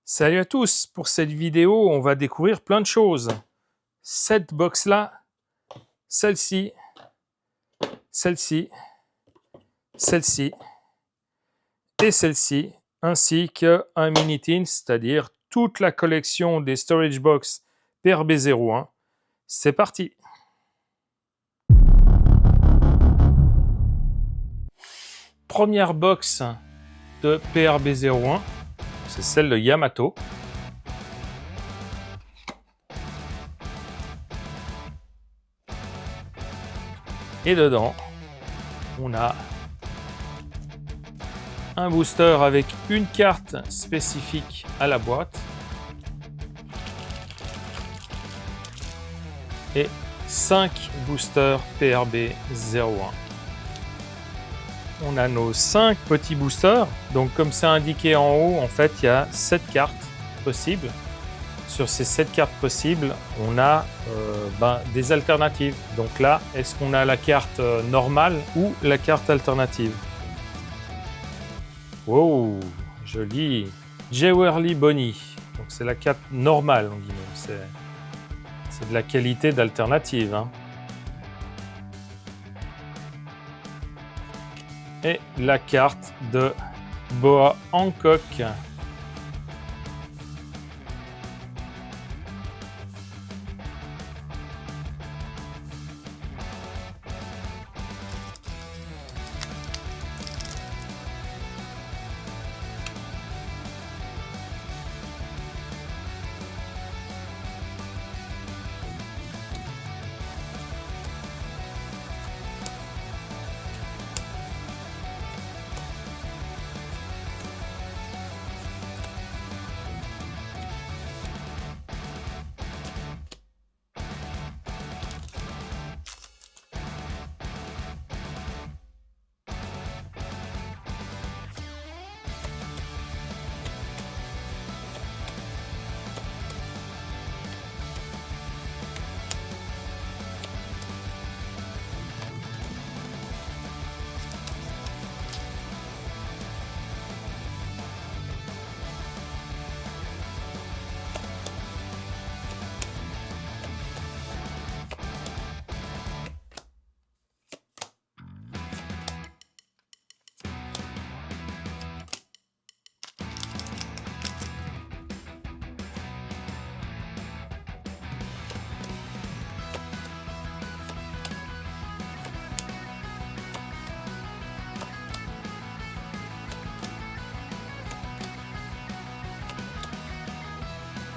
Salut à tous, pour cette vidéo, on va découvrir plein de choses. Cette box-là, celle-ci, celle-ci, celle-ci et celle-ci, ainsi qu'un mini tin, c'est-à-dire toute la collection des Storage Box PRB01. C'est parti! Première box de PRB01, c'est celle de Yamato. Et dedans, on a un booster avec une carte spécifique à la boîte et 5 boosters PRB01. On a nos 5 petits boosters, donc comme c'est indiqué en haut, en fait il y a 7 cartes possibles. Sur ces 7 cartes possibles, on a des alternatives. Donc là, est-ce qu'on a la carte normale ou la carte alternative? Wow, joli. Jewelry Bonnie. Donc c'est la carte normale, en guillemets. C'est de la qualité d'alternative. Hein. Et la carte de Boa Hancock.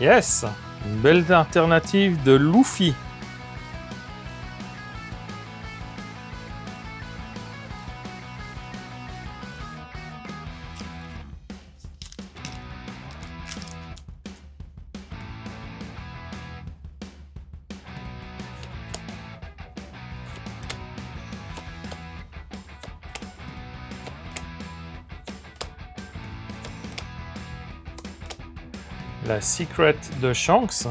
Yes, une belle alternative de Luffy. La Secret de Shanks.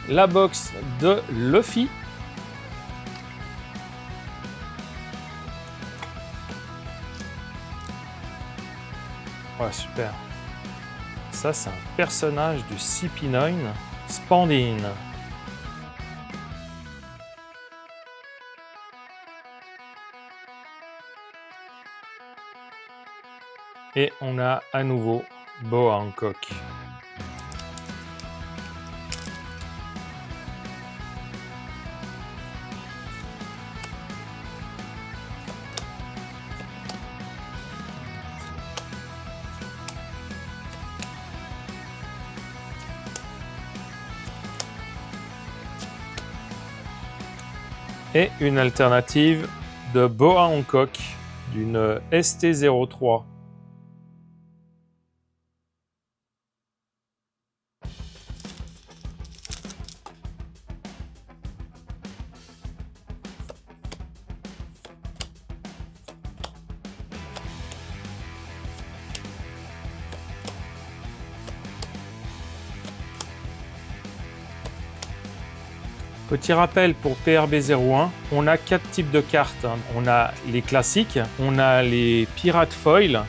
La box de Luffy. Oh, super. Ça, c'est un personnage du CP9, Spandine. Et on a à nouveau Boa Hancock. Et une alternative de Boa Hancock d'une ST03. Petit rappel pour PRB01, on a 4 types de cartes. On a les classiques, on a les pirates foil,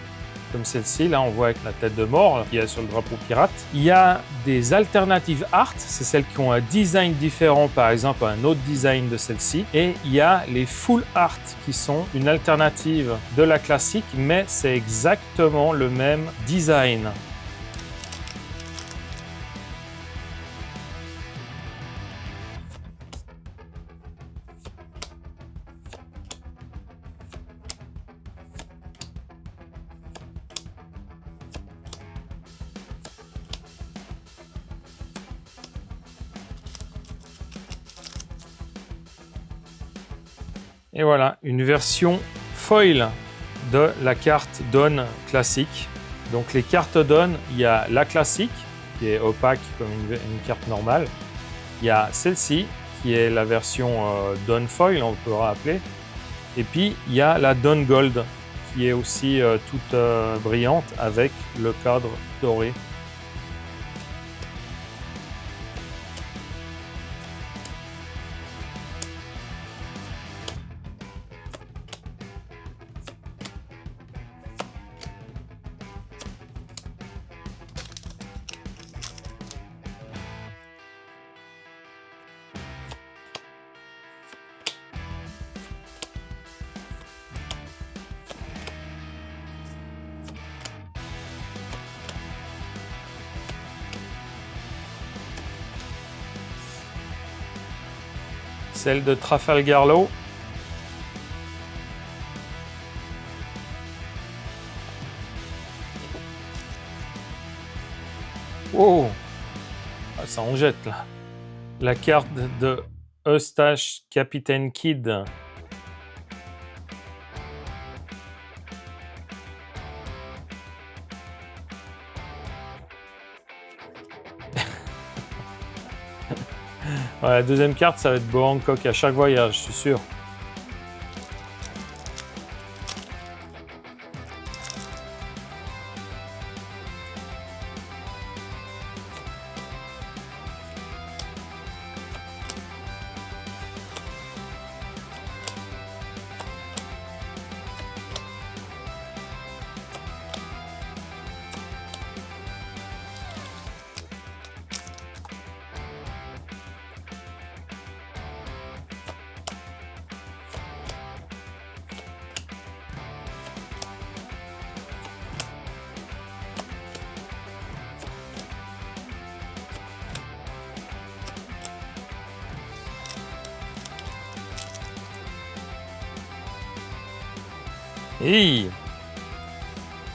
comme celle-ci, là on voit avec la tête de mort qu'il y a sur le drapeau pirate. Il y a des alternatives art, c'est celles qui ont un design différent, par exemple un autre design de celle-ci. Et il y a les full art qui sont une alternative de la classique, mais c'est exactement le même design. Et voilà, une version foil de la carte Dawn classique. Donc les cartes Dawn, il y a la classique, qui est opaque comme une carte normale. Il y a celle-ci, qui est la version Dawn foil, on peut rappeler. Et puis, il y a la Dawn Gold, qui est aussi toute brillante avec le cadre doré. Celle de Trafalgar Law. Oh, ah, ça en jette là. La carte de Eustache Capitaine Kidd. Ouais, la deuxième carte, ça va être Beau Hancock à chaque voyage, je suis sûr. Et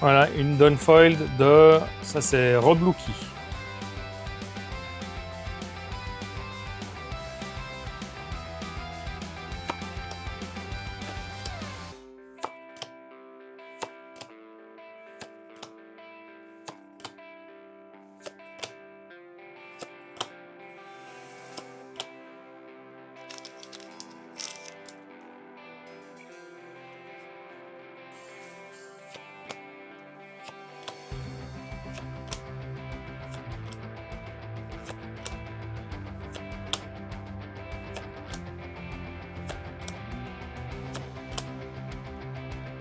voilà, une Dawn foil de... Ça, c'est Rob Lucky.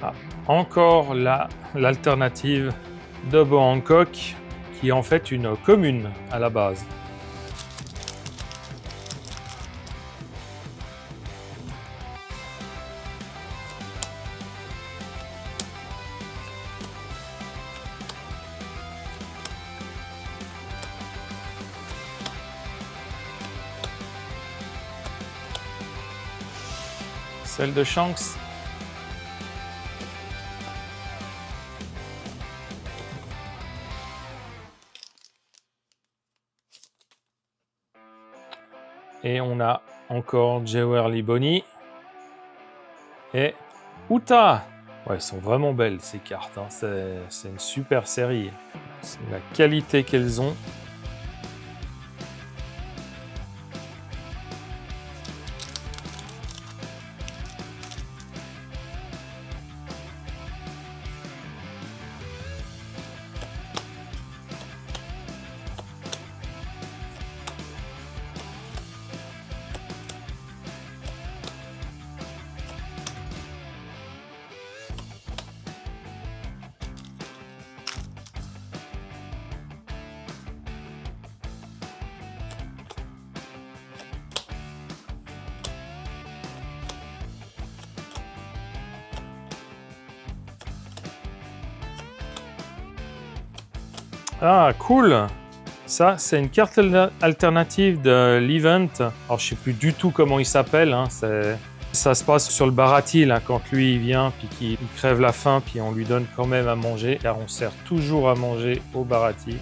Ah, encore l'alternative de Beau Hancock, qui est en fait une commune à la base. Celle de Shanks. Et on a encore Jewelry Bonnie. Et Uta. Ouais, elles sont vraiment belles ces cartes. Hein. C'est une super série. C'est la qualité qu'elles ont. Ah, cool! Ça, c'est une carte alternative de l'event. Alors, je sais plus du tout comment il s'appelle. Hein. Ça se passe sur le Baraty, là, quand lui, il vient, puis qu'il crève la faim, puis on lui donne quand même à manger, car on sert toujours à manger au Baraty.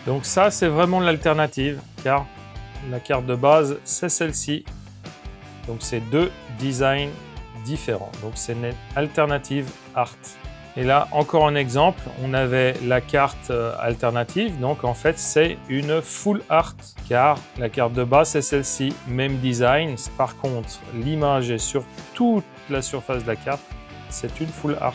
Donc ça, c'est vraiment l'alternative, car la carte de base, c'est celle-ci. Donc, c'est deux designs différents. Donc, c'est une alternative art. Et là, encore un exemple, on avait la carte alternative. Donc, en fait, c'est une full art, car la carte de base, c'est celle-ci, même design. Par contre, l'image est sur toute la surface de la carte. C'est une full art.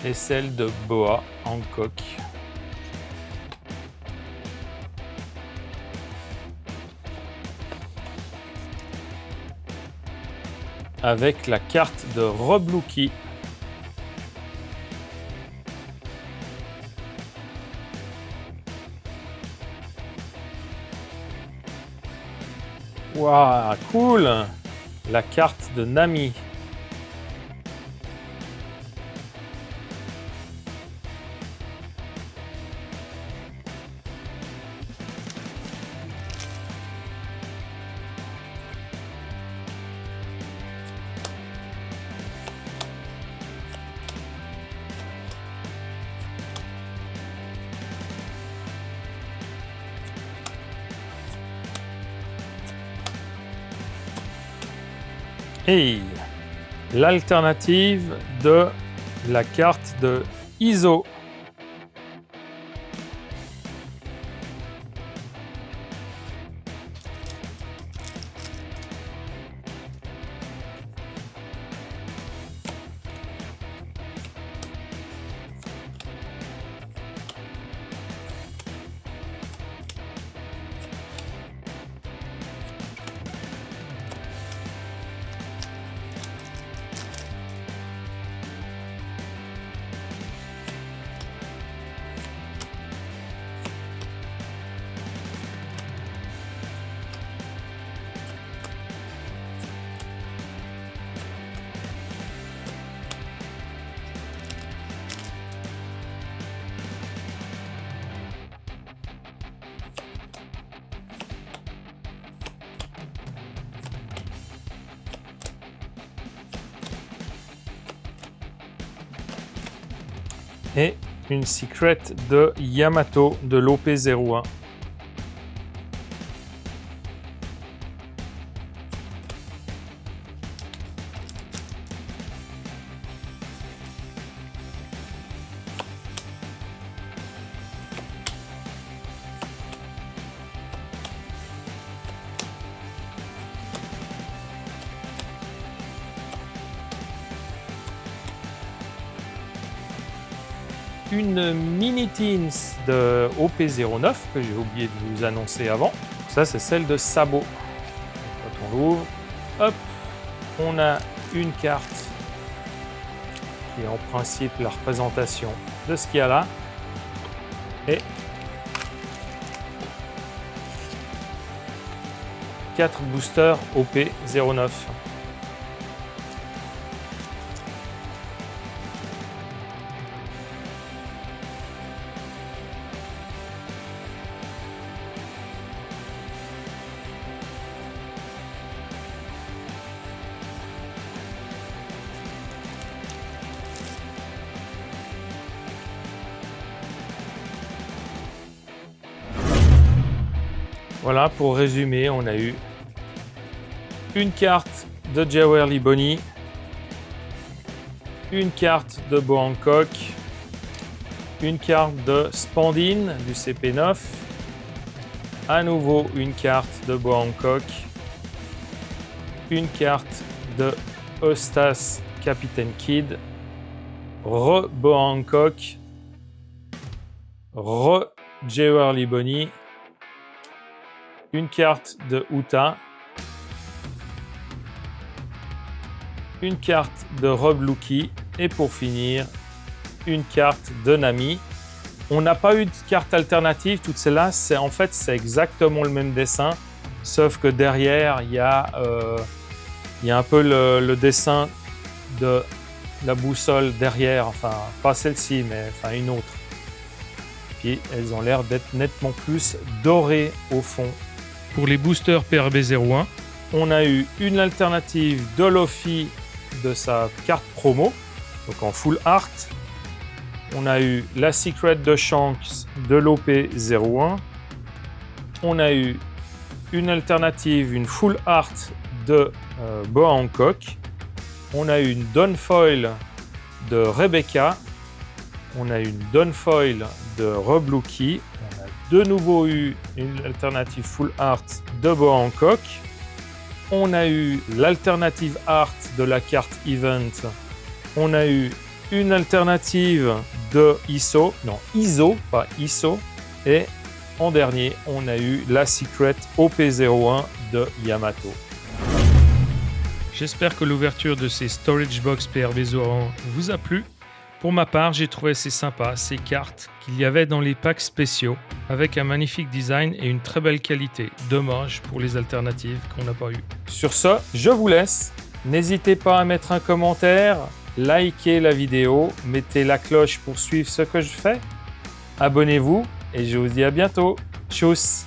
Et celle de Boa Hancock. Avec la carte de Rob Lucky. Waouh, cool! La carte de Nami. Et l'alternative de la carte de ISO. Et une secret de Yamato de l'OP01. Une mini teens de OP09 que j'ai oublié de vous annoncer avant. Ça, c'est celle de Sabo. Quand on l'ouvre, hop, on a une carte qui est en principe la représentation de ce qu'il y a là. Et 4 boosters OP09. Voilà, pour résumer, on a eu une carte de Jewelry Bonnie, une carte de Bow Hancock, une carte de Spandine du CP9, à nouveau une carte de Bow Hancock, une carte de Eustace Captain Kidd, Bow Hancock, Jewelry Bonnie, une carte de Utah, une carte de Rob Lucky et pour finir, une carte de Nami. On n'a pas eu de carte alternative, toutes celles-là, c'est exactement le même dessin, sauf que derrière, il y a un peu le dessin de la boussole derrière, enfin pas celle-ci, mais enfin une autre. Puis elles ont l'air d'être nettement plus dorées au fond. Pour les boosters PRB01, on a eu une alternative de Luffy de sa carte promo, donc en full art. On a eu la Secret de Shanks de l'OP01. On a eu une alternative, une full art de Bow Hancock. On a eu une Dawnfoil de Rebecca. On a eu une Dawnfoil de Rob Lucky. On a de nouveau eu une alternative full art de Bow Hancock. On a eu l'alternative art de la carte Event. On a eu une alternative de ISO, pas ISO. Et en dernier, on a eu la Secret OP01 de Yamato. J'espère que l'ouverture de ces Storage Box PRB01 vous a plu. Pour ma part, j'ai trouvé assez sympa ces cartes qu'il y avait dans les packs spéciaux avec un magnifique design et une très belle qualité. Dommage pour les alternatives qu'on n'a pas eues. Sur ce, je vous laisse. N'hésitez pas à mettre un commentaire, likez la vidéo, mettez la cloche pour suivre ce que je fais. Abonnez-vous et je vous dis à bientôt. Tchuss!